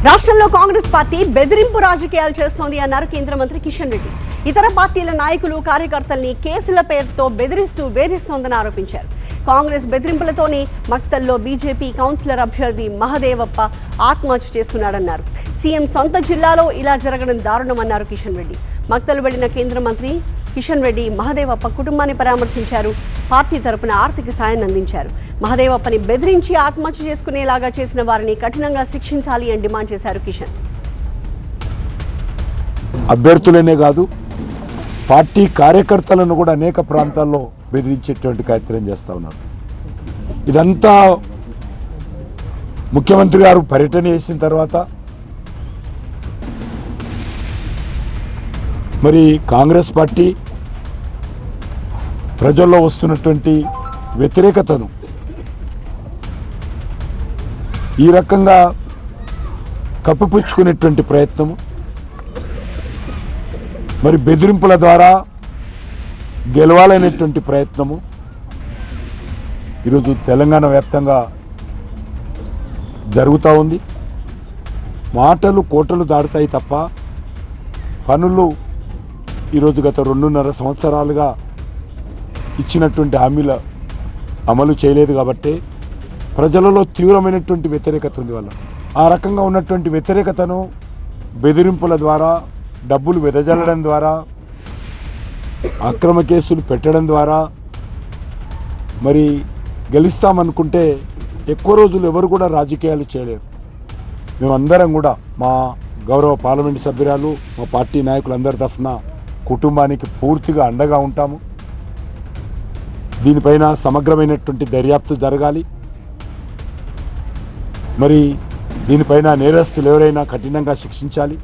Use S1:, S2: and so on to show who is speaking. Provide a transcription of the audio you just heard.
S1: రాష్ట్రంలో కాంగ్రెస్ పార్టీ బెదిరింపు రాజకీయాలు చేస్తోంది అన్నారు కేంద్ర మంత్రి కిషన్ రెడ్డి. ఇతర పార్టీల నాయకులు కార్యకర్తల్ని కేసుల పేరుతో బెదిరిస్తూ వేధిస్తోందని ఆరోపించారు. కాంగ్రెస్ బెదిరింపులతోనే మక్తల్లో బీజేపీ కౌన్సిలర్ అభ్యర్థి మహదేవప్ప ఆత్మహత్య చేసుకున్నాడన్నారు. సీఎం సొంత జిల్లాలో ఇలా జరగడం దారుణమన్నారు కిషన్ రెడ్డి. మక్తలు వెళ్లిన కేంద్ర మంత్రి కిషన్ రెడ్డి మహదేవప్ప కుటుంబాన్ని పరామర్శించారు. పార్టీ తరపున ఆర్థిక సాయం అందించారు. మహదేవప్పని బెదిరించి ఆత్మహత్య చేసుకునేలాగా చేసిన వారిని కఠినంగా శిక్షించాలి అని డిమాండ్ చేశారు కిషన్.
S2: అభ్యర్థులనే కాదు, పార్టీ కార్యకర్తలను కూడా అనేక ప్రాంతాల్లో బెదిరించేటువంటి కార్యక్రమం చేస్తూ ఉన్నారు. ఇదంతా ముఖ్యమంత్రి గారు పర్యటన చేసిన తర్వాత మరి కాంగ్రెస్ పార్టీ ప్రజల్లో వస్తున్నటువంటి వ్యతిరేకతను ఈ రకంగా కప్పిపుచ్చుకునేటువంటి ప్రయత్నము, మరి బెదిరింపుల ద్వారా గెలవాలనేటువంటి ప్రయత్నము ఈరోజు తెలంగాణ వ్యాప్తంగా జరుగుతూ ఉంది. మాటలు కోటలు దాటుతాయి తప్ప పనులు ఈరోజు గత 2.5 సంవత్సరాలుగా ఇచ్చినటువంటి హామీల అమలు చేయలేదు కాబట్టి ప్రజలలో తీవ్రమైనటువంటి వ్యతిరేకత ఉంది. వల్ల ఆ రకంగా ఉన్నటువంటి వ్యతిరేకతను బెదిరింపుల ద్వారా, డబ్బులు వెదజల్లడం ద్వారా, అక్రమ కేసులు పెట్టడం ద్వారా మరి గెలుస్తామనుకుంటే ఎక్కువ రోజులు ఎవరు కూడా రాజకీయాలు చేయలేరు. మేమందరం కూడా మా గౌరవ పార్లమెంటు సభ్యురాలు, మా పార్టీ నాయకులందరి తరఫున కుటుంబానికి పూర్తిగా అండగా ఉంటాము. దీనిపైన సమగ్రమైనటువంటి దర్యాప్తు జరగాలి. మరి దీనిపైన నేరస్తులు ఎవరైనా కఠినంగా శిక్షించాలి.